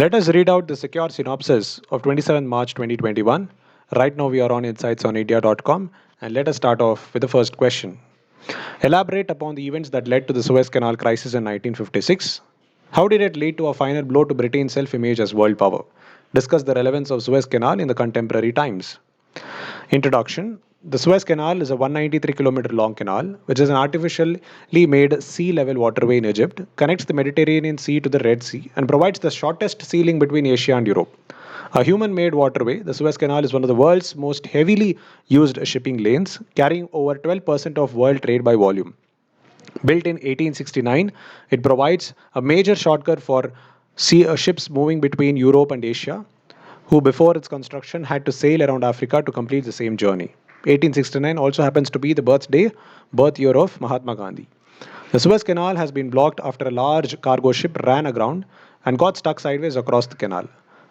Let us read out the secure synopsis of 27 March 2021. Right now, we are on insightsonindia.com, and let us start off with the first question. Elaborate upon the events that led to the Suez Canal crisis in 1956. How did it lead to a final blow to Britain's self image as world power? Discuss the relevance of Suez Canal in the contemporary times. Introduction. The Suez Canal is a 193-kilometer long canal, which is an artificially made sea level waterway in Egypt, connects the Mediterranean Sea to the Red Sea, and provides the shortest sea link between Asia and Europe. A human made waterway, the Suez Canal is one of the world's most heavily used shipping lanes, carrying over 12% of world trade by volume. Built in 1869, it provides a major shortcut for ships moving between Europe and Asia, who before its construction had to sail around Africa to complete the same journey. 1869 also happens to be the birth year of Mahatma Gandhi. The Suez Canal has been blocked after a large cargo ship ran aground and got stuck sideways across the canal,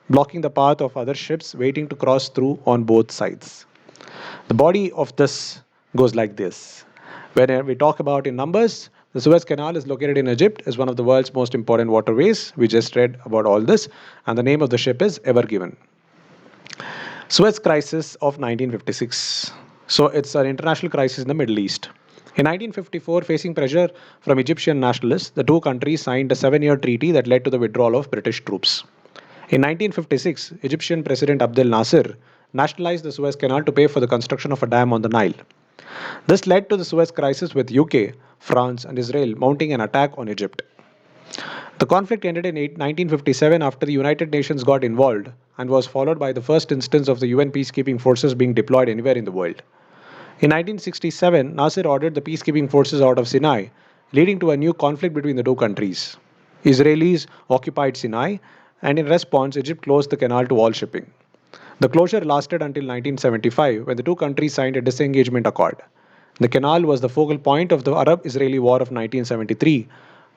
blocking the path of other ships waiting to cross through on both sides. The body of this goes like this. When we talk about in numbers, the Suez Canal is located in Egypt, is one of the world's most important waterways. We just read about all this, and the name of the ship is Ever Given. Suez Crisis of 1956. So it's an international crisis in the Middle East. In 1954, facing pressure from Egyptian nationalists, the two countries signed a 7-year treaty that led to the withdrawal of British troops. In 1956, Egyptian President Abdel Nasser nationalized the Suez Canal to pay for the construction of a dam on the Nile. This led to the Suez Crisis with UK, France, and Israel mounting an attack on Egypt. The conflict ended in 1957 after the United Nations got involved and was followed by the first instance of the UN peacekeeping forces being deployed anywhere in the world. In 1967, Nasser ordered the peacekeeping forces out of Sinai, leading to a new conflict between the two countries. Israelis occupied Sinai, and in response, Egypt closed the canal to all shipping. The closure lasted until 1975 when the two countries signed a disengagement accord. The canal was the focal point of the Arab-Israeli War of 1973,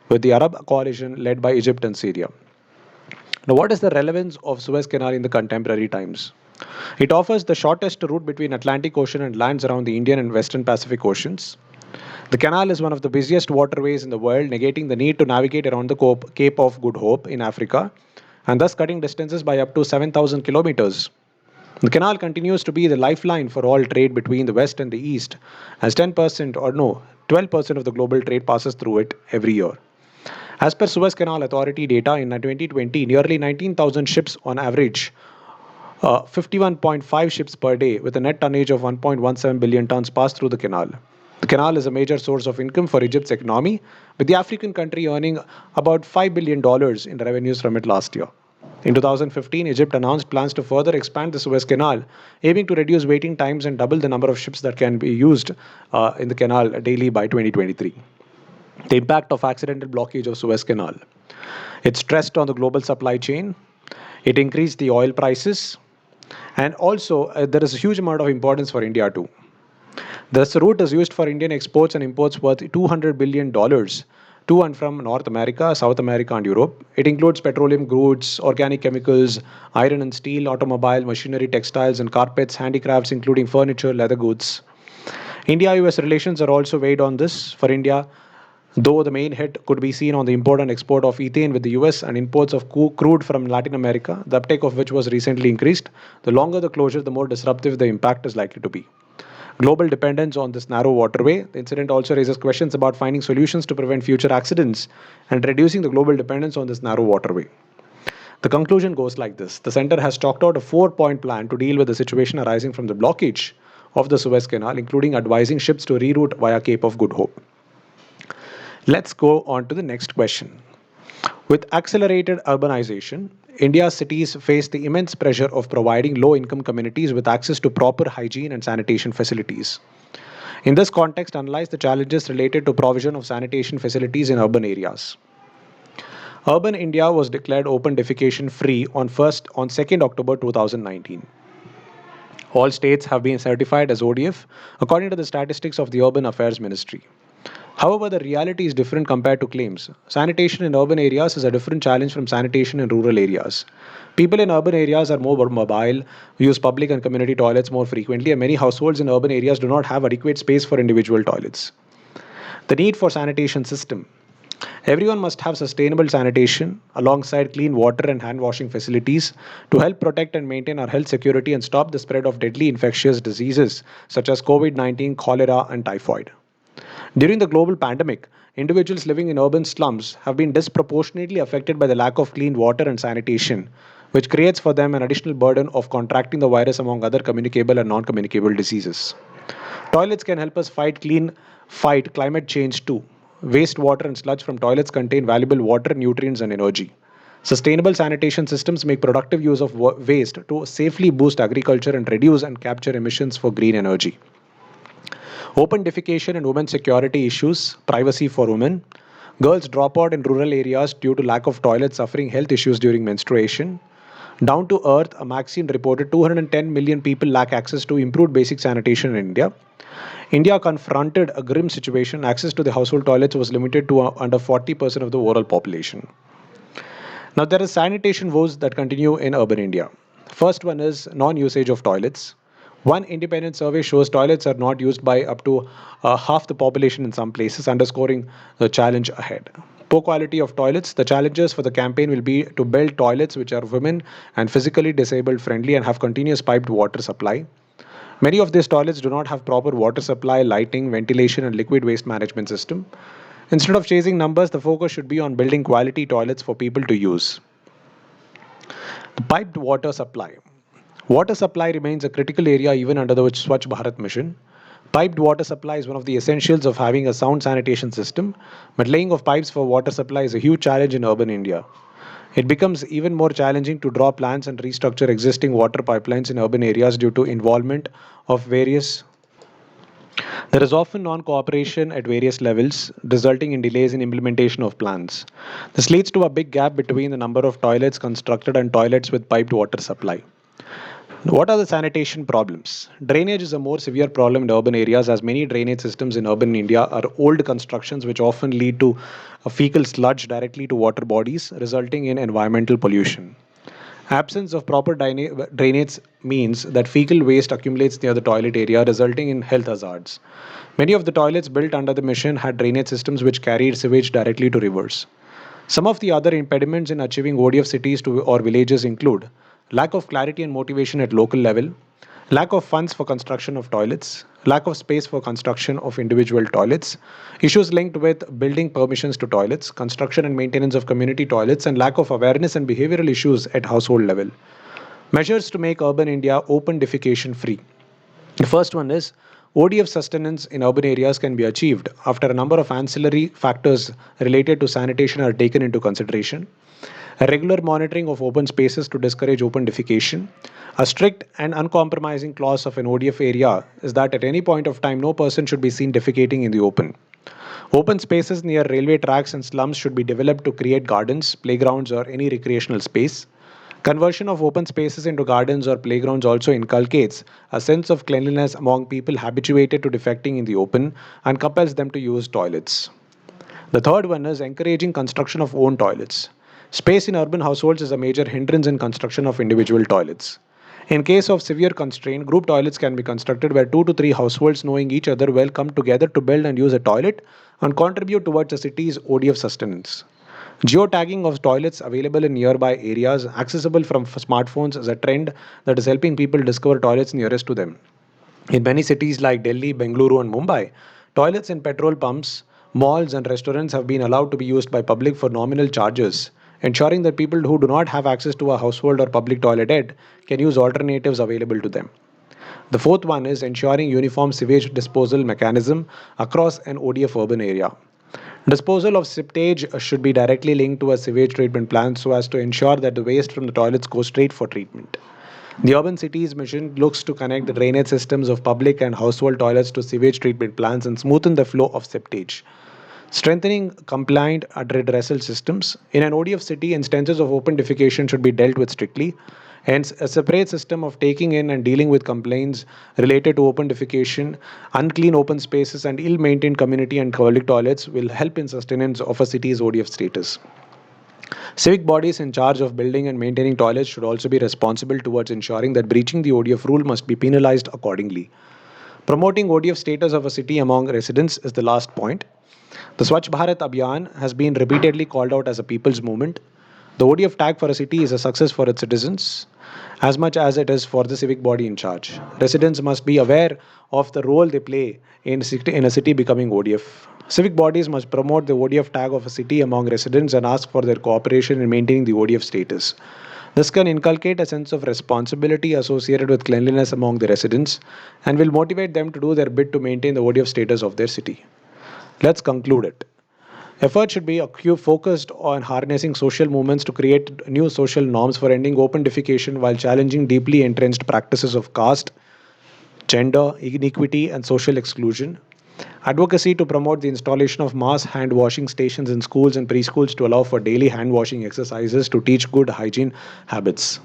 with the Arab coalition led by Egypt and Syria. Now, what is the relevance of Suez Canal in the contemporary times? It offers the shortest route between Atlantic Ocean and lands around the Indian and Western Pacific Oceans. The canal is one of the busiest waterways in the world, negating the need to navigate around the Cape of Good Hope in Africa, and thus cutting distances by up to 7,000 kilometers. The canal continues to be the lifeline for all trade between the West and the East, as 12% of the global trade passes through it every year. As per Suez Canal Authority data in 2020, nearly 19,000 ships on average, 51.5 ships per day, with a net tonnage of 1.17 billion tons pass through the canal. The canal is a major source of income for Egypt's economy, with the African country earning about $5 billion in revenues from it last year. In 2015, Egypt announced plans to further expand the Suez Canal, aiming to reduce waiting times and double the number of ships that can be used in the canal daily by 2023. The impact of accidental blockage of Suez Canal. It stressed on the global supply chain. It increased the oil prices. And also, there is a huge amount of importance for India too. This route is used for Indian exports and imports worth $200 billion to and from North America, South America, and Europe. It includes petroleum goods, organic chemicals, iron and steel, automobile, machinery, textiles, and carpets, handicrafts, including furniture, leather goods. India-US relations are also weighed on this. For India, though the main hit could be seen on the import and export of ethane with the US and imports of crude from Latin America, the uptake of which was recently increased, the longer the closure, the more disruptive the impact is likely to be. Global dependence on this narrow waterway. The incident also raises questions about finding solutions to prevent future accidents and reducing the global dependence on this narrow waterway. The conclusion goes like this. The center has chalked out a 4-point plan to deal with the situation arising from the blockage of the Suez Canal, including advising ships to reroute via Cape of Good Hope. Let's go on to the next question. With accelerated urbanization, India's cities face the immense pressure of providing low-income communities with access to proper hygiene and sanitation facilities. In this context, analyze the challenges related to provision of sanitation facilities in urban areas. Urban India was declared open defecation free on 2nd October 2019. All states have been certified as ODF according to the statistics of the Urban Affairs Ministry. However, the reality is different compared to claims. Sanitation in urban areas is a different challenge from sanitation in rural areas. People in urban areas are more mobile, use public and community toilets more frequently, and many households in urban areas do not have adequate space for individual toilets. The need for sanitation system. Everyone must have sustainable sanitation alongside clean water and hand washing facilities to help protect and maintain our health security and stop the spread of deadly infectious diseases such as COVID 19, cholera, and typhoid. During the global pandemic, individuals living in urban slums have been disproportionately affected by the lack of clean water and sanitation, which creates for them an additional burden of contracting the virus among other communicable and non communicable diseases. Toilets can help us fight climate change too. Wastewater and sludge from toilets contain valuable water, nutrients, and energy. Sustainable sanitation systems make productive use of waste to safely boost agriculture and reduce and capture emissions for green energy. Open defecation and women's security issues, privacy for women. Girls drop out in rural areas due to lack of toilets, suffering health issues during menstruation. Down to Earth, a magazine reported 210 million people lack access to improved basic sanitation in India. India confronted a grim situation. Access to the household toilets was limited to under 40% of the overall population. Now, there are sanitation woes that continue in urban India. First one is non usage of toilets. One independent survey shows toilets are not used by up to half the population in some places, underscoring the challenge ahead. Poor quality of toilets. The challenges for the campaign will be to build toilets which are women and physically disabled friendly and have continuous piped water supply. Many of these toilets do not have proper water supply, lighting, ventilation, and liquid waste management system. Instead of chasing numbers, the focus should be on building quality toilets for people to use. The piped water supply. Water supply remains a critical area even under the Swachh Bharat mission. Piped water supply is one of the essentials of having a sound sanitation system, but laying of pipes for water supply is a huge challenge in urban India. It becomes even more challenging to draw plans and restructure existing water pipelines in urban areas due to involvement of various. There is often non cooperation at various levels, resulting in delays in implementation of plans. This leads to a big gap between the number of toilets constructed and toilets with piped water supply. What are the sanitation problems? Drainage is a more severe problem in urban areas as many drainage systems in urban India are old constructions which often lead to a fecal sludge directly to water bodies, resulting in environmental pollution. Absence of proper drainage means that fecal waste accumulates near the toilet area, resulting in health hazards. Many of the toilets built under the mission had drainage systems which carried sewage directly to rivers. Some of the other impediments in achieving ODF cities or villages include lack of clarity and motivation at local level, lack of funds for construction of toilets, lack of space for construction of individual toilets, issues linked with building permissions to toilets, construction and maintenance of community toilets, and lack of awareness and behavioral issues at household level. Measures to make urban India open defecation free. The first one is ODF sustenance in urban areas can be achieved after a number of ancillary factors related to sanitation are taken into consideration. A regular monitoring of open spaces to discourage open defecation. A strict and uncompromising clause of an ODF area is that at any point of time, no person should be seen defecating in the open. Open spaces near railway tracks and slums should be developed to create gardens, playgrounds, or any recreational space. Conversion of open spaces into gardens or playgrounds also inculcates a sense of cleanliness among people habituated to defecting in the open and compels them to use toilets. The third one is encouraging construction of own toilets. Space in urban households is a major hindrance in construction of individual toilets. In case of severe constraint, group toilets can be constructed where 2 to 3 households knowing each other well come together to build and use a toilet and contribute towards the city's ODF sustenance. Geotagging of toilets available in nearby areas accessible from smartphones is a trend that is helping people discover toilets nearest to them. In many cities like Delhi, Bengaluru, and Mumbai, toilets in petrol pumps, malls, and restaurants have been allowed to be used by public for nominal charges, ensuring that people who do not have access to a household or public toilet yet can use alternatives available to them. The fourth one is ensuring uniform sewage disposal mechanism across an ODF urban area. Disposal of septage should be directly linked to a sewage treatment plant so as to ensure that the waste from the toilets goes straight for treatment. The Urban Cities Mission looks to connect the drainage systems of public and household toilets to sewage treatment plants and smoothen the flow of septage. Strengthening compliant redressal systems. In an ODF city, instances of open defecation should be dealt with strictly. Hence, a separate system of taking in and dealing with complaints related to open defecation, unclean open spaces, and ill maintained community and public toilets will help in sustenance of a city's ODF status. Civic bodies in charge of building and maintaining toilets should also be responsible towards ensuring that breaching the ODF rule must be penalized accordingly. Promoting ODF status of a city among residents is the last point. The Swachh Bharat Abhiyan has been repeatedly called out as a people's movement. The ODF tag for a city is a success for its citizens as much as it is for the civic body in charge. Residents must be aware of the role they play in a city becoming ODF. Civic bodies must promote the ODF tag of a city among residents and ask for their cooperation in maintaining the ODF status. This can inculcate a sense of responsibility associated with cleanliness among the residents and will motivate them to do their bit to maintain the ODF status of their city. Let's conclude it. Effort should be focused on harnessing social movements to create new social norms for ending open defecation while challenging deeply entrenched practices of caste, gender, inequity, and social exclusion. Advocacy to promote the installation of mass hand washing stations in schools and preschools to allow for daily hand washing exercises to teach good hygiene habits.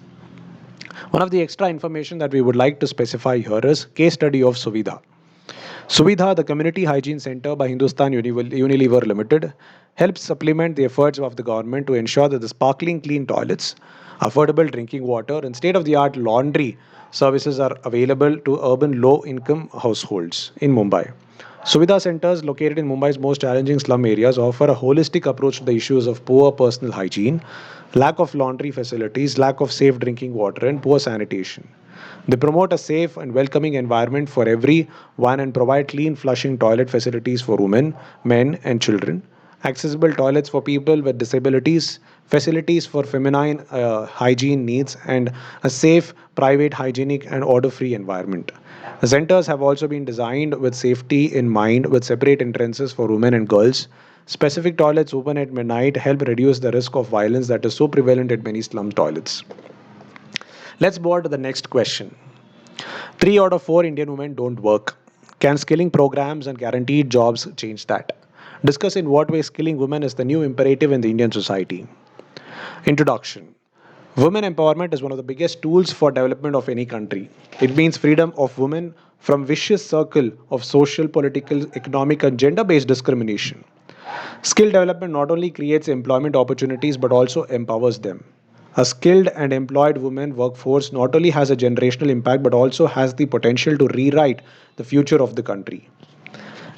One of the extra information that we would like to specify here is case study of Suvidha. Suvidha, the Community Hygiene Center by Hindustan Unilever Limited, helps supplement the efforts of the government to ensure that the sparkling clean toilets, affordable drinking water, and state of the art laundry services are available to urban low income households in Mumbai. Suvidha centers located in Mumbai's most challenging slum areas offer a holistic approach to the issues of poor personal hygiene, lack of laundry facilities, lack of safe drinking water, and poor sanitation. They promote a safe and welcoming environment for everyone and provide clean flushing toilet facilities for women, men, and children, accessible toilets for people with disabilities, facilities for feminine hygiene needs, and a safe, private, hygienic, and order free environment. The centers have also been designed with safety in mind, with separate entrances for women and girls. Specific toilets open at midnight help reduce the risk of violence that is so prevalent at many slum toilets. Let's move on to the next question. 3 out of 4 Indian women don't work. Can skilling programs and guaranteed jobs change that? Discuss in what way skilling women is the new imperative in the Indian society. Introduction. Women empowerment is one of the biggest tools for development of any country. It means freedom of women from vicious circle of social, political, economic and gender-based discrimination. Skill development not only creates employment opportunities but also empowers them. A skilled and employed women workforce not only has a generational impact but also has the potential to rewrite the future of the country.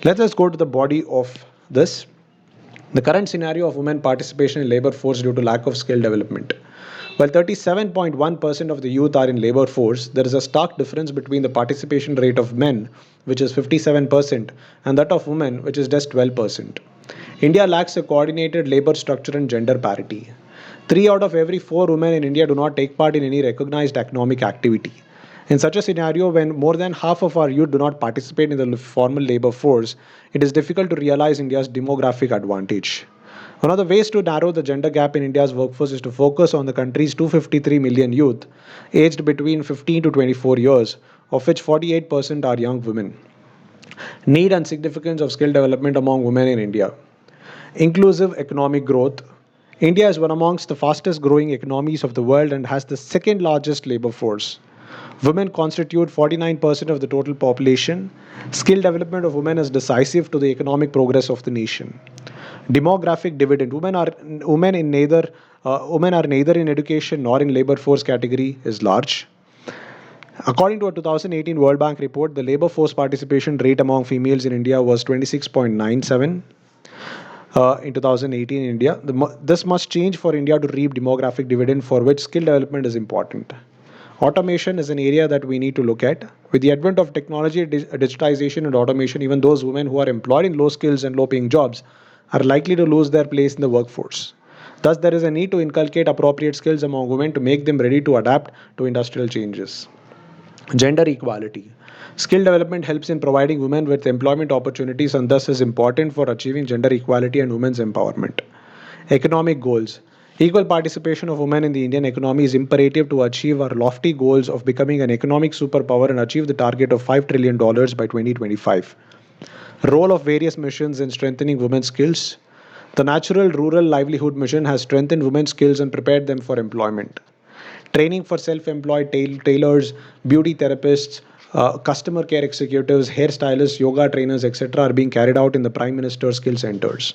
Let us go to the body of this. The current scenario of women participation in labor force due to lack of skill development. While 37.1% of the youth are in labor force, there is a stark difference between the participation rate of men, which is 57%, and that of women, which is just 12%. India lacks a coordinated labor structure and gender parity. 3 out of every 4 women in India do not take part in any recognized economic activity. In such a scenario, when more than half of our youth do not participate in the formal labor force, it is difficult to realize India's demographic advantage. One of the ways to narrow the gender gap in India's workforce is to focus on the country's 253 million youth aged between 15 to 24 years, of which 48% are young women. Need and significance of skill development among women in India. Inclusive economic growth. India is one amongst the fastest growing economies of the world and has the second largest labor force. Women constitute 49% of the total population. Skill development of women is decisive to the economic progress of the nation. Demographic dividend. Women are neither in education nor in labor force category is large. According to a 2018 World Bank report, the labor force participation rate among females in India was 26.97 in 2018 in India. This must change for India to reap demographic dividend, for which skill development is important. Automation is an area that we need to look at. With the advent of technology, digitization, and automation, even those women who are employed in low skills and low paying jobs are likely to lose their place in the workforce. Thus, there is a need to inculcate appropriate skills among women to make them ready to adapt to industrial changes. Gender equality. Skill development helps in providing women with employment opportunities and thus is important for achieving gender equality and women's empowerment. Economic goals. Equal participation of women in the Indian economy is imperative to achieve our lofty goals of becoming an economic superpower and achieve the target of $5 trillion by 2025. Role of various missions in strengthening women's skills. The Natural Rural Livelihood Mission has strengthened women's skills and prepared them for employment. Training for self-employed tailors, beauty therapists, customer care executives, hairstylists, yoga trainers, etc. are being carried out in the Prime Minister's skill centers.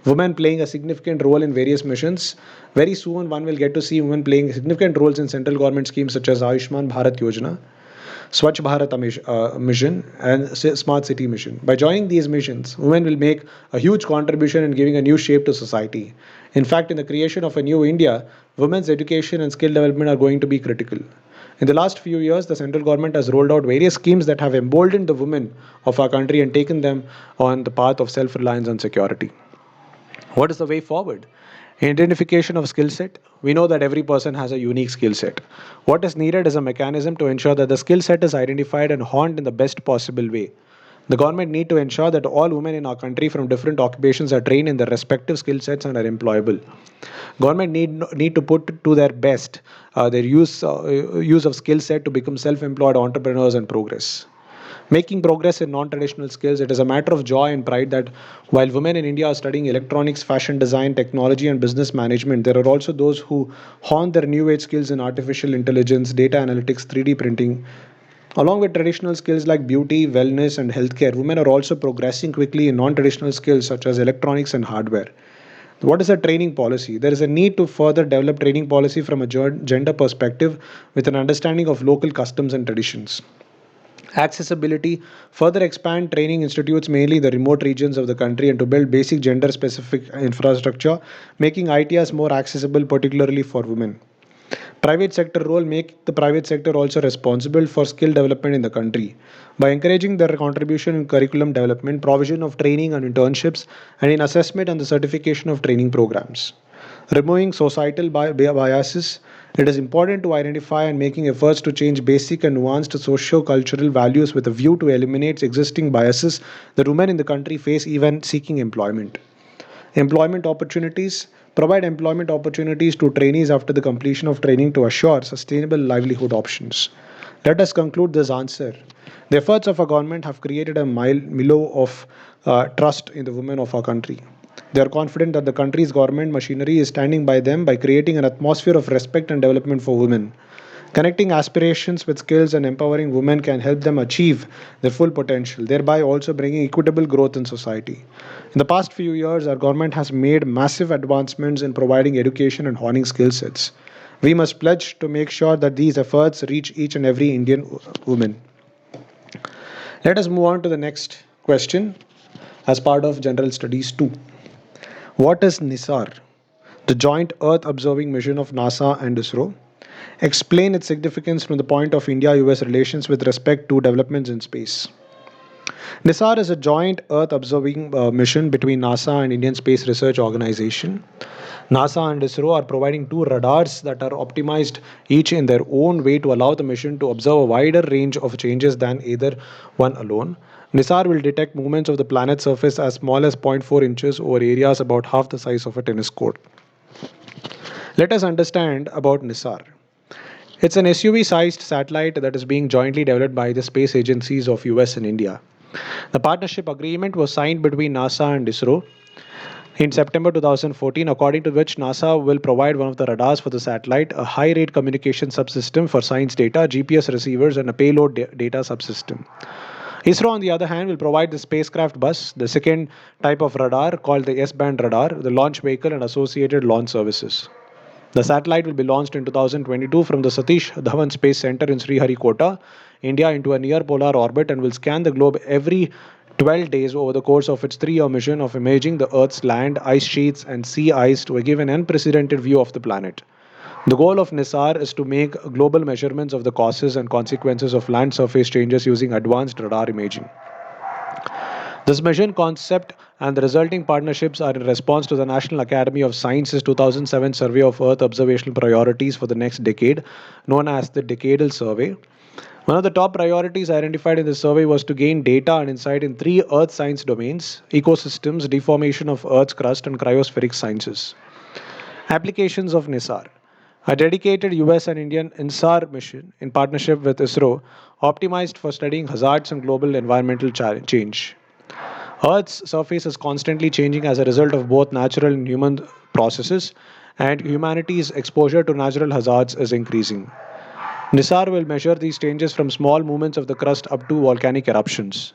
Women playing a significant role in various missions. Very soon, one will get to see women playing significant roles in central government schemes such as Ayushman Bharat Yojana. Swachh Bharat mission, and Smart City mission. By joining these missions, women will make a huge contribution in giving a new shape to society. In fact, in the creation of a new India, women's education and skill development are going to be critical. In the last few years, the central government has rolled out various schemes that have emboldened the women of our country and taken them on the path of self reliance and security. What is the way forward? Identification of skill set. We know that every person has a unique skill set. What is needed is a mechanism to ensure that the skill set is identified and honed in the best possible way. The government need to ensure that all women in our country from different occupations are trained in their respective skill sets and are employable. Government need to put to their best their use of skill set to become self-employed entrepreneurs and progress. Making progress in non-traditional skills, it is a matter of joy and pride that while women in India are studying electronics, fashion design, technology, and business management, there are also those who hone their new age skills in artificial intelligence, data analytics, 3D printing. Along with traditional skills like beauty, wellness, and healthcare, women are also progressing quickly in non traditional skills such as electronics and hardware. What is a training policy? There is a need to further develop training policy from a gender perspective with an understanding of local customs and traditions. Accessibility, further expand training institutes mainly in the remote regions of the country and to build basic gender specific infrastructure, making ITS more accessible, particularly for women. Private sector role, make the private sector also responsible for skill development in the country by encouraging their contribution in curriculum development, provision of training and internships, and in assessment and the certification of training programs. Removing societal biases, it is important to identify and making efforts to change basic and nuanced socio-cultural values with a view to eliminate existing biases that women in the country face even seeking employment. Employment opportunities, provide employment opportunities to trainees after the completion of training to assure sustainable livelihood options. Let us conclude this answer. The efforts of our government have created a milo of trust in the women of our country. They are confident that the country's government machinery is standing by them by creating an atmosphere of respect and development for women. Connecting aspirations with skills and empowering women can help them achieve their full potential, thereby also bringing equitable growth in society. In the past few years, our government has made massive advancements in providing education and honing skill sets. We must pledge to make sure that these efforts reach each and every Indian woman. Let us move on to the next question as part of General Studies 2. What is NISAR, the Joint Earth Observing Mission of NASA and ISRO? Explain its significance from the point of India US relations with respect to developments in space. NISAR is a joint Earth observing mission between NASA and Indian Space Research Organization. NASA and ISRO are providing two radars that are optimized each in their own way to allow the mission to observe a wider range of changes than either one alone. NISAR will detect movements of the planet's surface as small as zero point 0.4 inches over areas about half the size of a tennis court. Let us understand about NISAR. It's an SUV-sized satellite that is being jointly developed by the space agencies of US and India. The partnership agreement was signed between NASA and ISRO in September 2014, according to which NASA will provide one of the radars for the satellite, a high-rate communication subsystem for science data, GPS receivers, and a payload data subsystem. ISRO, on the other hand, will provide the spacecraft bus, the second type of radar called the S-band radar, the launch vehicle, and associated launch services. The satellite will be launched in 2022 from the Satish Dhawan Space Center in Sriharikota, India, into a near polar orbit and will scan the globe every 12 days over the course of its 3-year mission of imaging the Earth's land, ice sheets, and sea ice to give an unprecedented view of the planet. The goal of NISAR is to make global measurements of the causes and consequences of land surface changes using advanced radar imaging. This mission concept and the resulting partnerships are in response to the National Academy of Sciences 2007 Survey of Earth Observational Priorities for the next decade, known as the Decadal Survey. One of the top priorities identified in this survey was to gain data and insight in three Earth science domains: ecosystems, deformation of Earth's crust, and cryospheric sciences. Applications of NISAR. A dedicated US and Indian INSAR mission in partnership with ISRO, optimized for studying hazards and global environmental change. Earth's surface is constantly changing as a result of both natural and human processes, and humanity's exposure to natural hazards is increasing. NISAR will measure these changes from small movements of the crust up to volcanic eruptions.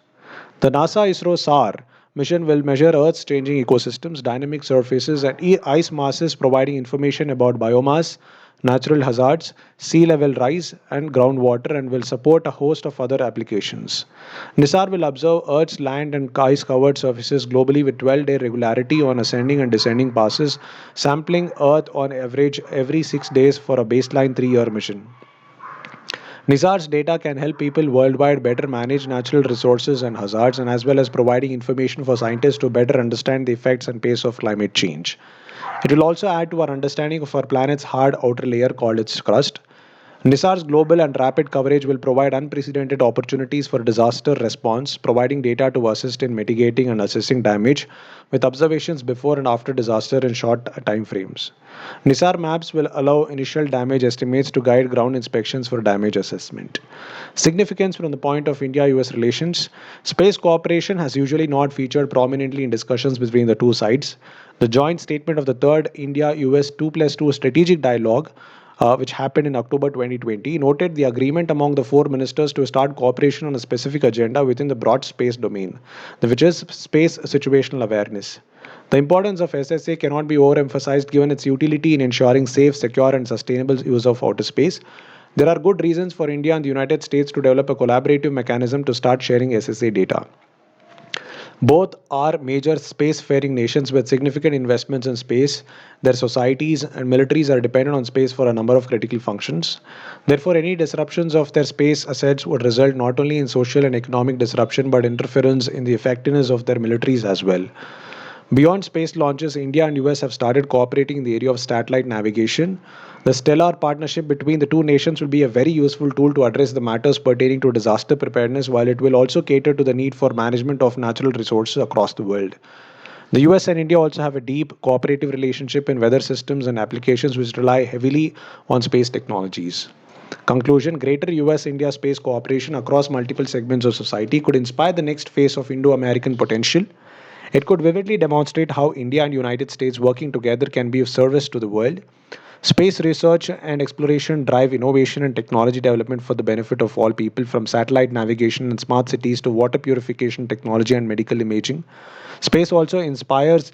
The NASA ISRO SAR mission will measure Earth's changing ecosystems, dynamic surfaces, and ice masses, providing information about biomass, natural hazards, sea level rise, and groundwater, and will support a host of other applications. NISAR will observe Earth's land and ice covered surfaces globally with 12-day regularity on ascending and descending passes, sampling Earth on average every 6 days for a baseline 3-year mission. NISAR's data can help people worldwide better manage natural resources and hazards, and as well as providing information for scientists to better understand the effects and pace of climate change. It will also add to our understanding of our planet's hard outer layer called its crust. NISAR's global and rapid coverage will provide unprecedented opportunities for disaster response, providing data to assist in mitigating and assessing damage with observations before and after disaster in short time frames. NISAR maps will allow initial damage estimates to guide ground inspections for damage assessment. Significance from the point of India US relations: space cooperation has usually not featured prominently in discussions between the two sides. The joint statement of the third India US 2 plus 2 strategic dialogue, which happened in October 2020, noted the agreement among the four ministers to start cooperation on a specific agenda within the broad space domain, which is space situational awareness. The importance of SSA cannot be overemphasized given its utility in ensuring safe, secure, and sustainable use of outer space. There are good reasons for India and the United States to develop a collaborative mechanism to start sharing SSA data. Both are major space-faring nations with significant investments in space. Their societies and militaries are dependent on space for a number of critical functions. Therefore, any disruptions of their space assets would result not only in social and economic disruption but interference in the effectiveness of their militaries as well. Beyond space launches, India and US have started cooperating in the area of satellite navigation. The stellar partnership between the two nations will be a very useful tool to address the matters pertaining to disaster preparedness, while it will also cater to the need for management of natural resources across the world. The US and India also have a deep cooperative relationship in weather systems and applications which rely heavily on space technologies. Conclusion: greater US India space cooperation across multiple segments of society could inspire the next phase of Indo American potential. It could vividly demonstrate how India and United States working together can be of service to the world. Space research and exploration drive innovation and technology development for the benefit of all people, from satellite navigation and smart cities to water purification technology and medical imaging. Space also inspires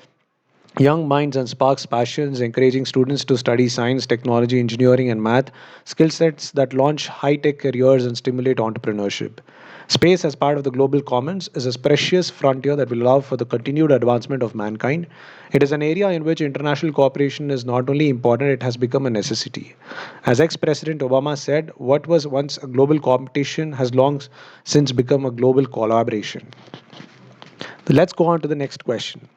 young minds and sparks passions, encouraging students to study science, technology, engineering, and math, skill sets that launch high tech careers and stimulate entrepreneurship. Space, as part of the global commons, is a precious frontier that will allow for the continued advancement of mankind. It is an area in which international cooperation is not only important, it has become a necessity. As ex President Obama said, what was once a global competition has long since become a global collaboration. Let's go on to the next question.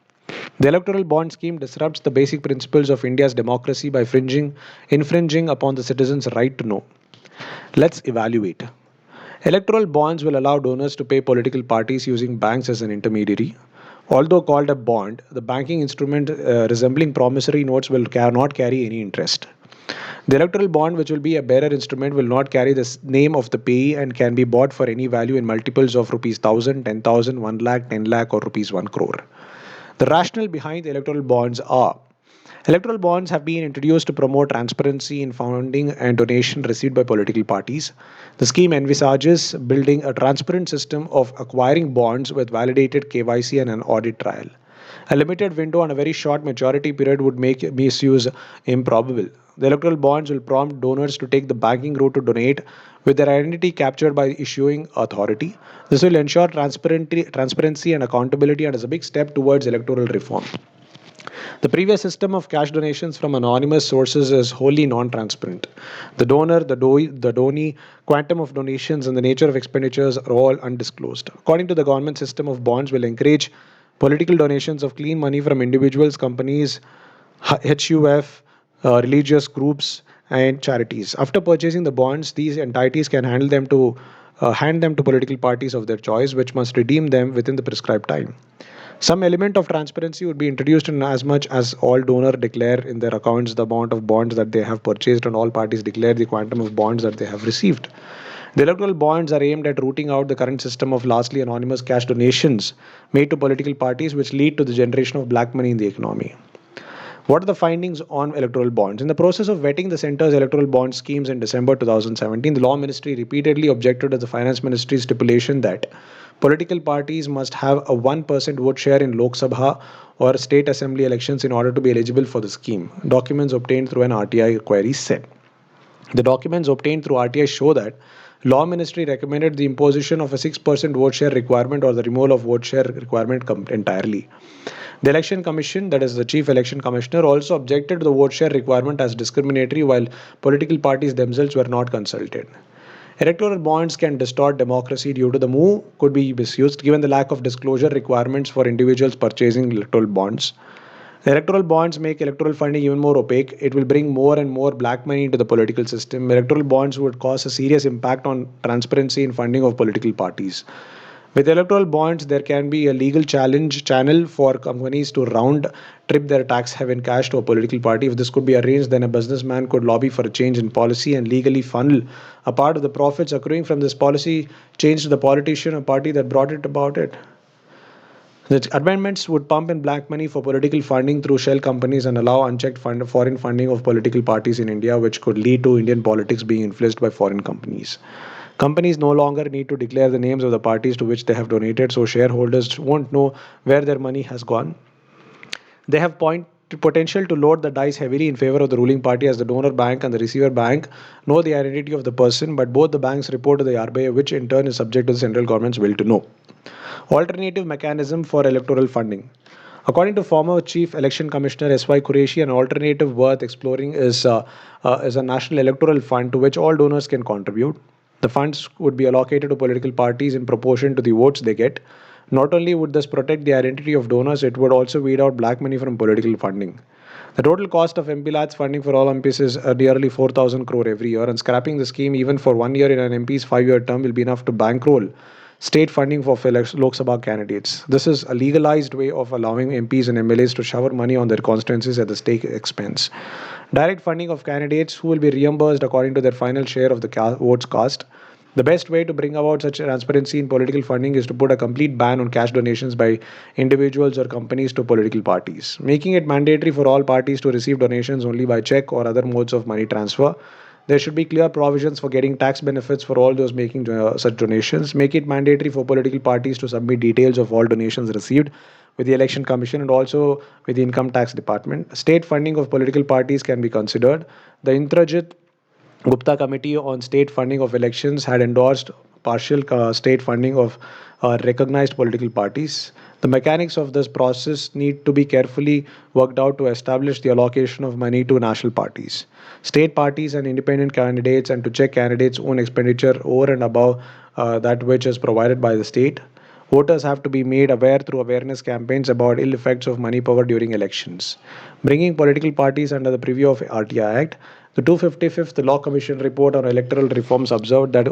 The electoral bond scheme disrupts the basic principles of India's democracy by infringing upon the citizens' right to know. Let's evaluate. Electoral bonds will allow donors to pay political parties using banks as an intermediary. Although called a bond, the banking instrument resembling promissory notes will not carry any interest. The electoral bond, which will be a bearer instrument, will not carry the name of the payee and can be bought for any value in multiples of rupees 1000, 10,000, 1 lakh, 10 lakh, or rupees 1 crore. The rationale behind the electoral bonds are: electoral bonds have been introduced to promote transparency in funding and donation received by political parties. The scheme envisages building a transparent system of acquiring bonds with validated KYC and an audit trail. A limited window and a very short maturity period would make misuse improbable. The electoral bonds will prompt donors to take the banking route to donate with their identity captured by the issuing authority. This will ensure transparency and accountability and is a big step towards electoral reform. The previous system of cash donations from anonymous sources is wholly non-transparent. The donor, the donee, quantum of donations, and the nature of expenditures are all undisclosed. According to the government, system of bonds will encourage political donations of clean money from individuals, companies, HUF, religious groups, and charities. After purchasing the bonds, these entities can hand them to political parties of their choice, which must redeem them within the prescribed time. Some element of transparency would be introduced in as much as all donors declare in their accounts the amount of bonds that they have purchased and all parties declare the quantum of bonds that they have received. The electoral bonds are aimed at rooting out the current system of largely anonymous cash donations made to political parties, which lead to the generation of black money in the economy. What are the findings on electoral bonds? In the process of vetting the centre's electoral bond schemes in December 2017, the Law Ministry repeatedly objected to the Finance Ministry's stipulation that political parties must have a 1% vote share in Lok Sabha or state assembly elections in order to be eligible for the scheme. Documents obtained through an RTI query said. The documents obtained through RTI show that Law Ministry recommended the imposition of a 6% vote share requirement or the removal of vote share requirement entirely. The Election Commission, that is the Chief Election Commissioner, also objected to the vote share requirement as discriminatory while political parties themselves were not consulted. Electoral bonds can distort democracy due to the move could be misused given the lack of disclosure requirements for individuals purchasing electoral bonds. Electoral bonds make electoral funding even more opaque. It will bring more and more black money into the political system. Electoral bonds would cause a serious impact on transparency in funding of political parties. With electoral bonds, there can be a legal challenge channel for companies to round trip their tax haven cash to a political party. If this could be arranged, then a businessman could lobby for a change in policy and legally funnel a part of the profits accruing from this policy change to the politician or party that brought it about it. The amendments would pump in black money for political funding through shell companies and allow unchecked foreign funding of political parties in India, which could lead to Indian politics being influenced by foreign companies. Companies no longer need to declare the names of the parties to which they have donated, so shareholders won't know where their money has gone. They have potential to load the dice heavily in favor of the ruling party as the donor bank and the receiver bank know the identity of the person, but both the banks report to the RBI, which in turn is subject to the central government's will to know. Alternative mechanism for electoral funding. According to former Chief Election Commissioner S.Y. Qureshi, an alternative worth exploring is a national electoral fund to which all donors can contribute. The funds would be allocated to political parties in proportion to the votes they get. Not only would this protect the identity of donors, it would also weed out black money from political funding. The total cost of MPLAT's funding for all MPs is nearly 4,000 crore every year, and scrapping the scheme even for 1 year in an MP's 5 year term will be enough to bankroll state funding for Lok Sabha candidates. This is a legalized way of allowing MPs and MLAs to shower money on their constituencies at the state expense. Direct funding of candidates who will be reimbursed according to their final share of the votes cast. The best way to bring about such transparency in political funding is to put a complete ban on cash donations by individuals or companies to political parties, making it mandatory for all parties to receive donations only by check or other modes of money transfer. There should be clear provisions for getting tax benefits for all those making such donations. Make it mandatory for political parties to submit details of all donations received with the Election Commission and also with the Income Tax Department. State funding of political parties can be considered. The Indrajit Gupta Committee on State Funding of Elections had endorsed partial state funding of recognized political parties. The mechanics of this process need to be carefully worked out to establish the allocation of money to national parties, state parties, and independent candidates, and to check candidates' own expenditure over and above that which is provided by the state. Voters have to be made aware through awareness campaigns about ill effects of money power during elections. Bringing political parties under the purview of RTI Act, the 255th Law Commission report on electoral reforms observed that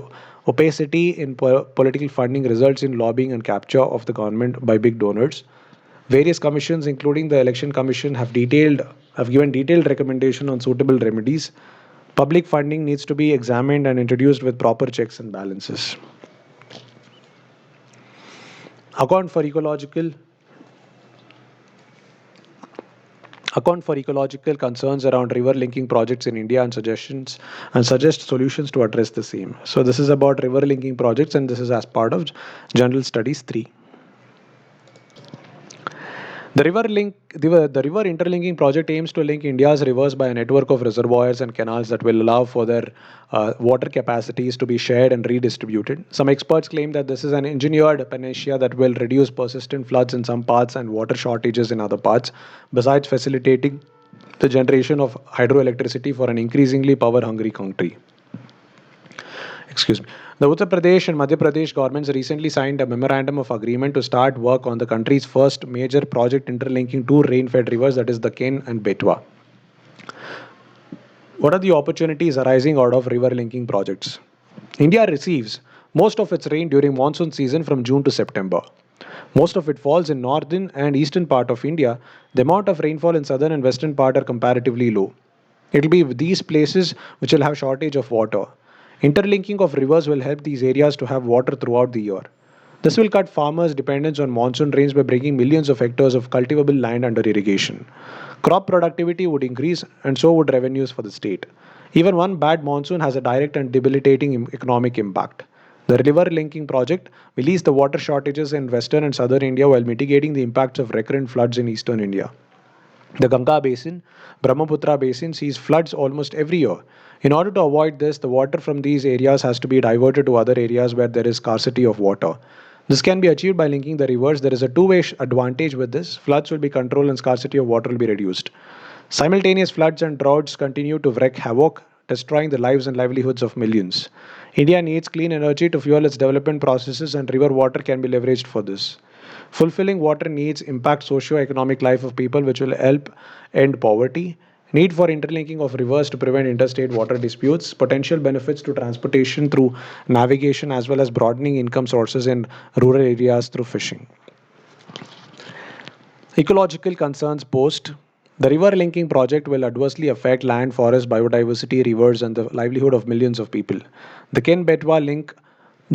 opacity in political funding results in lobbying and capture of the government by big donors. Various commissions, including the Election Commission, have given detailed recommendation on suitable remedies. Public funding needs to be examined and introduced with proper checks and balances. Account for ecological concerns around river linking projects in India and suggest solutions to address the same. So this is about river linking projects, and this is as part of General Studies 3. The river interlinking project aims to link India's rivers by a network of reservoirs and canals that will allow for their water capacities to be shared and redistributed. Some experts claim that this is an engineered panacea that will reduce persistent floods in some parts and water shortages in other parts, besides facilitating the generation of hydroelectricity for an increasingly power-hungry country. Excuse me. The Uttar Pradesh and Madhya Pradesh governments recently signed a memorandum of agreement to start work on the country's first major project interlinking two rain-fed rivers, that is the Ken and Betwa. What are the opportunities arising out of river linking projects? India receives most of its rain during monsoon season from June to September. Most of it falls in northern and eastern part of India. The amount of rainfall in southern and western part are comparatively low. It will be these places which will have shortage of water. Interlinking of rivers will help these areas to have water throughout the year. This will cut farmers' dependence on monsoon rains by bringing millions of hectares of cultivable land under irrigation. Crop productivity would increase and so would revenues for the state. Even one bad monsoon has a direct and debilitating economic impact. The river linking project will ease the water shortages in western and southern India while mitigating the impacts of recurrent floods in eastern India. The Ganga basin, Brahmaputra basin sees floods almost every year. In order to avoid this, the water from these areas has to be diverted to other areas where there is scarcity of water. This can be achieved by linking the rivers. There is a two-way advantage with this. Floods will be controlled and scarcity of water will be reduced. Simultaneous floods and droughts continue to wreak havoc, destroying the lives and livelihoods of millions. India needs clean energy to fuel its development processes, and river water can be leveraged for this. Fulfilling water needs impact socio-economic life of people, which will help end poverty. Need for interlinking of rivers to prevent interstate water disputes. Potential benefits to transportation through navigation as well as broadening income sources in rural areas through fishing. Ecological concerns posed. The river linking project will adversely affect land, forest, biodiversity, rivers, and the livelihood of millions of people. The Ken Betwa link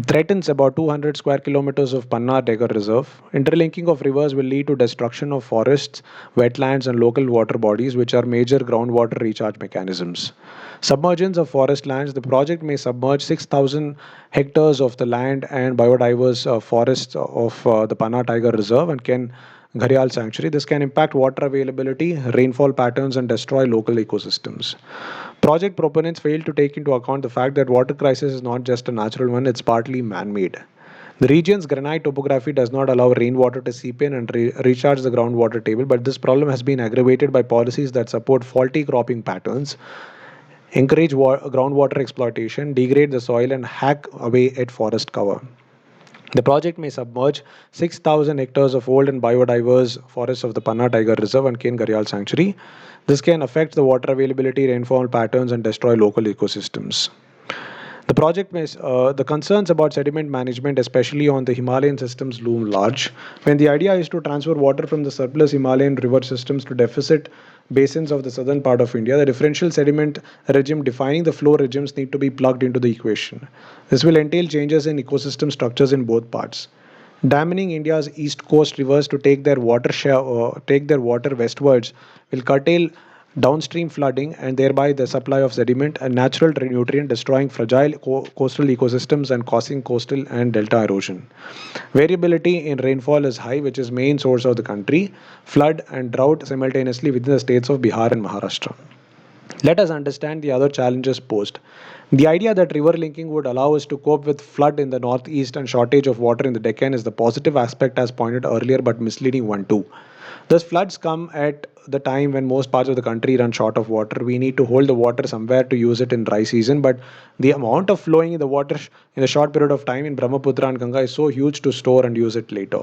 threatens about 200 square kilometers of Panna Tiger Reserve. Interlinking of rivers will lead to destruction of forests, wetlands, and local water bodies, which are major groundwater recharge mechanisms. Submergence of forest lands. The project may submerge 6,000 hectares of the land and biodiverse forests of the Panna Tiger Reserve and can Gharial Sanctuary. This can impact water availability, rainfall patterns, and destroy local ecosystems. Project proponents fail to take into account the fact that water crisis is not just a natural one, it's partly man-made. The region's granite topography does not allow rainwater to seep in and recharge the groundwater table, but this problem has been aggravated by policies that support faulty cropping patterns, encourage groundwater exploitation, degrade the soil, and hack away at forest cover. The project may submerge 6,000 hectares of old and biodiverse forests of the Panna Tiger Reserve and Ken Gharial Sanctuary. This can affect the water availability, rainfall patterns, and destroy local ecosystems. The concerns about sediment management, especially on the Himalayan systems, loom large. When the idea is to transfer water from the surplus Himalayan river systems to deficit basins of the southern part of India, the differential sediment regime defining the flow regimes need to be plugged into the equation. This will entail changes in ecosystem structures in both parts. Damming India's east coast rivers to take their water westwards will curtail downstream flooding and thereby the supply of sediment and natural nutrient, destroying fragile coastal ecosystems and causing coastal and delta erosion. Variability in rainfall is high, which is main source of the country. Flood and drought simultaneously within the states of Bihar and Maharashtra. Let us understand the other challenges posed. The idea that river linking would allow us to cope with flood in the northeast and shortage of water in the Deccan is the positive aspect as pointed earlier but misleading one too. Thus floods come at the time when most parts of the country run short of water. We need to hold the water somewhere to use it in dry season, but the amount of flowing in the water in a short period of time in Brahmaputra and Ganga is so huge to store and use it later.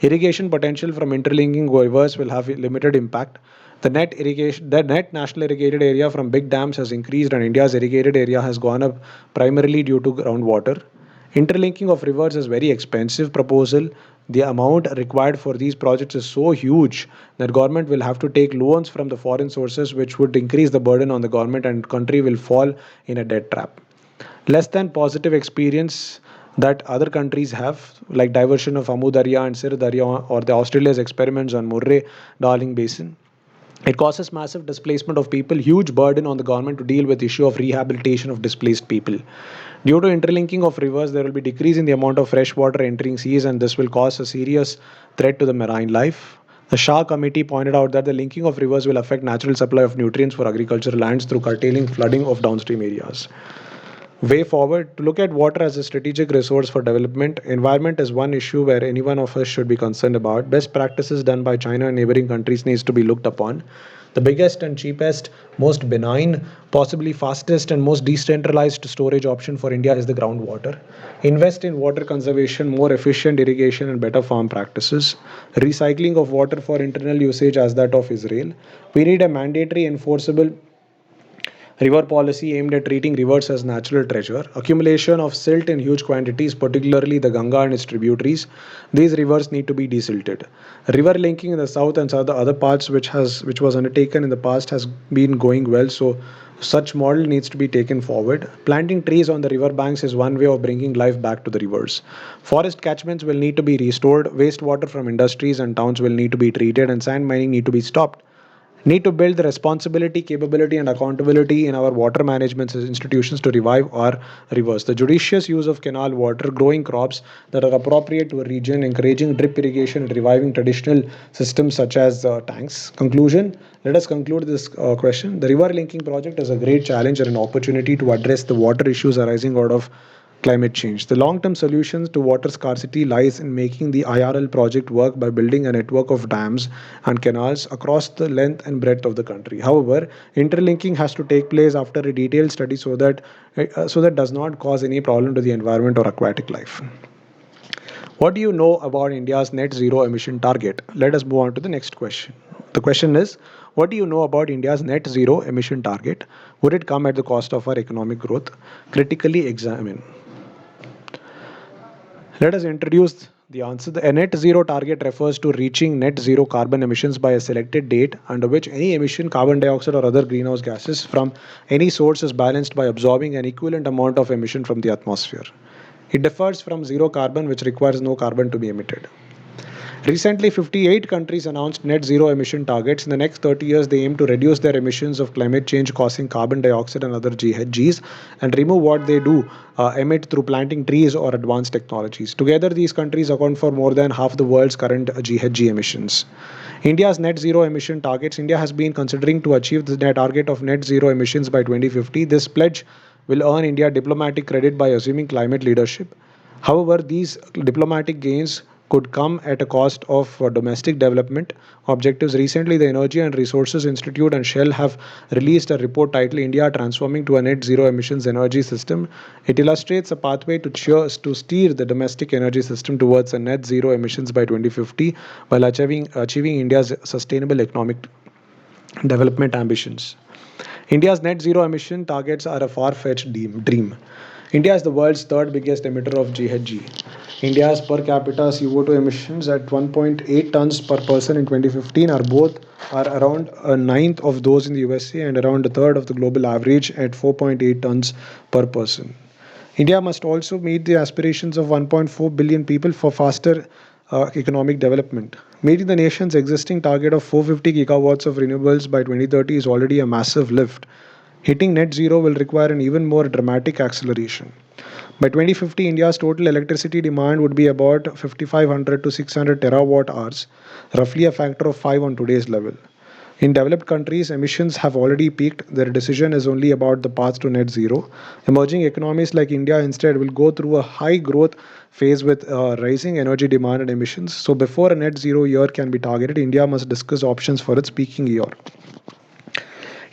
Irrigation potential from interlinking rivers will have limited impact. The net national irrigated area from big dams has increased, and India's irrigated area has gone up primarily due to groundwater. Interlinking of rivers is very expensive proposal. The amount required for these projects is so huge that government will have to take loans from the foreign sources, which would increase the burden on the government, and country will fall in a debt trap. Less than positive experience that other countries have, like diversion of Amu Darya and Sir Darya or the Australia's experiments on Murray Darling Basin. It causes massive displacement of people, huge burden on the government to deal with the issue of rehabilitation of displaced people. Due to interlinking of rivers, there will be decrease in the amount of fresh water entering seas, and this will cause a serious threat to the marine life. The Shah Committee pointed out that the linking of rivers will affect natural supply of nutrients for agricultural lands through curtailing flooding of downstream areas. Way forward, to look at water as a strategic resource for development. Environment is one issue where any one of us should be concerned about. Best practices done by China and neighboring countries needs to be looked upon. The biggest and cheapest, most benign, possibly fastest and most decentralized storage option for India is the groundwater. Invest in water conservation, more efficient irrigation and better farm practices. Recycling of water for internal usage as that of Israel. We need a mandatory enforceable river policy aimed at treating rivers as natural treasure. Accumulation of silt in huge quantities, particularly the Ganga and its tributaries. These rivers need to be desilted. River linking in the south and south, the other parts which was undertaken in the past has been going well. So such model needs to be taken forward. Planting trees on the river banks is one way of bringing life back to the rivers. Forest catchments will need to be restored. Wastewater from industries and towns will need to be treated, and sand mining need to be stopped. Need to build the responsibility, capability, and accountability in our water management institutions to revive or reverse the judicious use of canal water, growing crops that are appropriate to a region, encouraging drip irrigation, and reviving traditional systems such as tanks. Conclusion. Let us conclude this question. The river linking project is a great challenge and an opportunity to address the water issues arising out of climate change. The long-term solutions to water scarcity lies in making the IRL project work by building a network of dams and canals across the length and breadth of the country. However, interlinking has to take place after a detailed study so that does not cause any problem to the environment or aquatic life. What do you know about India's net zero emission target? Let us move on to the next question. The question is, what do you know about India's net zero emission target? Would it come at the cost of our economic growth? Critically examine. Let us introduce the answer. The net zero target refers to reaching net zero carbon emissions by a selected date under which any emission, carbon dioxide, or other greenhouse gases from any source is balanced by absorbing an equivalent amount of emission from the atmosphere. It differs from zero carbon, which requires no carbon to be emitted. Recently, 58 countries announced net zero emission targets. In the next 30 years, they aim to reduce their emissions of climate change causing carbon dioxide and other GHGs and remove what they do emit through planting trees or advanced technologies. Together, these countries account for more than half the world's current GHG emissions. India's net zero emission targets. India has been considering to achieve the net target of net zero emissions by 2050. This pledge will earn India diplomatic credit by assuming climate leadership. However, these diplomatic gains could come at a cost of domestic development objectives. Recently, the Energy and Resources Institute and Shell have released a report titled India Transforming to a Net Zero Emissions Energy System. It illustrates a pathway to steer the domestic energy system towards a net zero emissions by 2050 while achieving India's sustainable economic development ambitions. India's net zero emission targets are a far-fetched dream. India is the world's third biggest emitter of GHG. India's per capita CO2 emissions at 1.8 tons per person in 2015 are around a ninth of those in the USA and around a third of the global average at 4.8 tons per person. India must also meet the aspirations of 1.4 billion people for faster economic development. Meeting the nation's existing target of 450 gigawatts of renewables by 2030 is already a massive lift. Hitting net zero will require an even more dramatic acceleration. By 2050, India's total electricity demand would be about 5,500 to 600 terawatt hours, roughly a factor of 5 on today's level. In developed countries, emissions have already peaked. Their decision is only about the path to net zero. Emerging economies like India instead will go through a high growth phase with rising energy demand and emissions. So, before a net zero year can be targeted, India must discuss options for its peaking year.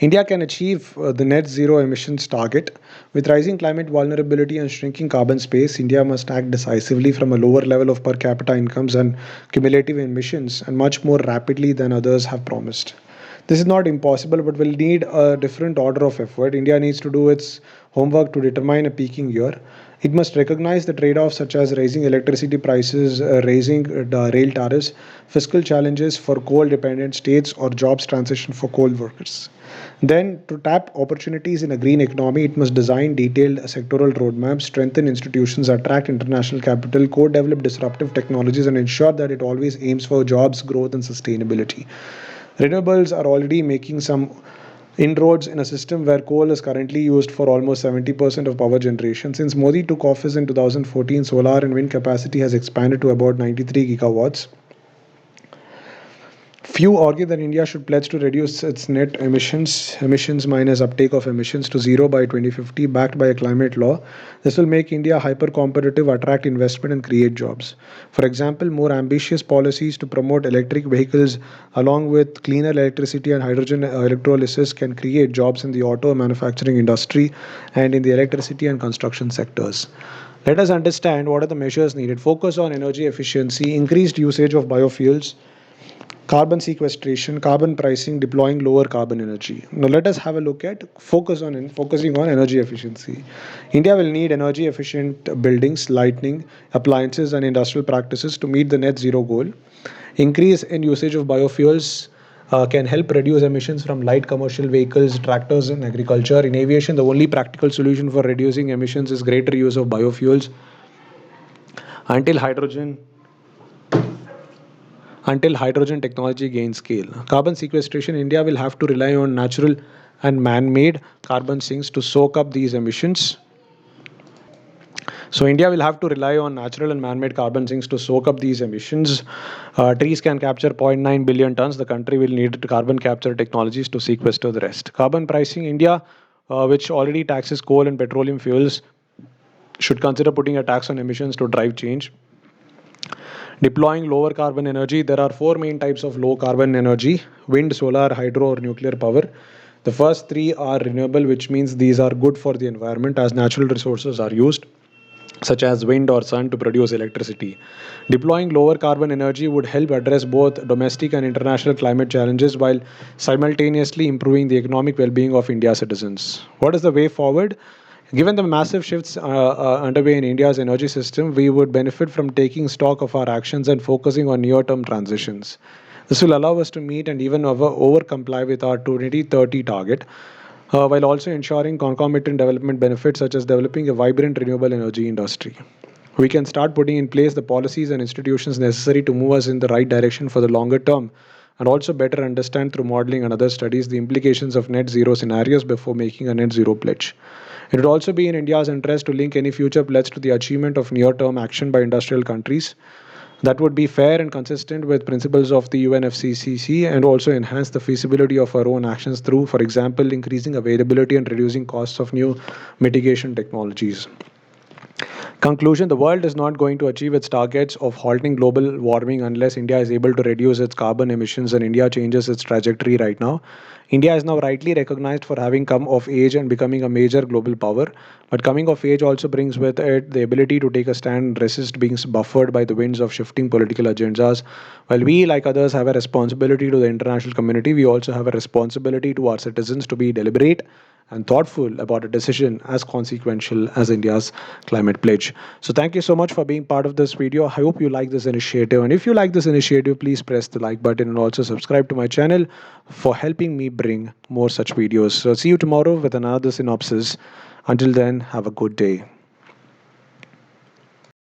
India can achieve the net zero emissions target. With rising climate vulnerability and shrinking carbon space, India must act decisively from a lower level of per capita incomes and cumulative emissions and much more rapidly than others have promised. This is not impossible, but will need a different order of effort. India needs to do its homework to determine a peaking year. It must recognize the trade offs such as raising electricity prices, raising rail tariffs, fiscal challenges for coal dependent states, or jobs transition for coal workers. Then, to tap opportunities in a green economy, it must design detailed sectoral roadmaps, strengthen institutions, attract international capital, co develop disruptive technologies, and ensure that it always aims for jobs, growth, and sustainability. Renewables are already making some inroads in a system where coal is currently used for almost 70% of power generation. Since Modi took office in 2014, solar and wind capacity has expanded to about 93 gigawatts. Few argue that India should pledge to reduce its net emissions minus uptake of emissions to zero by 2050, backed by a climate law. This will make India hyper competitive, attract investment, and create jobs. For example, more ambitious policies to promote electric vehicles along with cleaner electricity and hydrogen electrolysis can create jobs in the auto manufacturing industry and in the electricity and construction sectors. Let us understand what are the measures needed. Focus on energy efficiency, increased usage of biofuels, carbon sequestration, carbon pricing, deploying lower carbon energy. Now let us have a look at focusing on energy efficiency. India will need energy efficient buildings, lighting, appliances, and industrial practices to meet the net zero goal. Increase in usage of biofuels can help reduce emissions from light commercial vehicles, tractors, and agriculture. In aviation, the only practical solution for reducing emissions is greater use of biofuels until hydrogen until hydrogen technology gains scale. Carbon sequestration, India will have to rely on natural and man-made carbon sinks to soak up these emissions. So India will have to rely on natural and man-made carbon sinks to soak up these emissions. Trees can capture zero point 0.9 billion tons. The country will need carbon capture technologies to sequester the rest. Carbon pricing, India, which already taxes coal and petroleum fuels, should consider putting a tax on emissions to drive change. Deploying lower carbon energy, there are four main types of low carbon energy: wind, solar, hydro, or nuclear power. The first three are renewable, which means these are good for the environment as natural resources are used, such as wind or sun, to produce electricity. Deploying lower carbon energy would help address both domestic and international climate challenges while simultaneously improving the economic well being of India's citizens. What is the way forward? Given the massive shifts underway in India's energy system, we would benefit from taking stock of our actions and focusing on near term transitions. This will allow us to meet and even over comply with our 2030 target, while also ensuring concomitant development benefits such as developing a vibrant renewable energy industry. We can start putting in place the policies and institutions necessary to move us in the right direction for the longer term, and also better understand through modeling and other studies the implications of net zero scenarios before making a net zero pledge. It would also be in India's interest to link any future pledge to the achievement of near term action by industrial countries. That would be fair and consistent with principles of the UNFCCC and also enhance the feasibility of our own actions through, for example, increasing availability and reducing costs of new mitigation technologies. Conclusion: the world is not going to achieve its targets of halting global warming unless India is able to reduce its carbon emissions, and India changes its trajectory right now. India is now rightly recognized for having come of age and becoming a major global power. But coming of age also brings with it the ability to take a stand and resist being buffered by the winds of shifting political agendas. While we, like others, have a responsibility to the international community, we also have a responsibility to our citizens to be deliberate and thoughtful about a decision as consequential as India's climate pledge. So thank you so much for being part of this video. I hope you like this initiative. And if you like this initiative, please press the like button and also subscribe to my channel for helping me bring more such videos. So see you tomorrow with another synopsis. Until then, have a good day.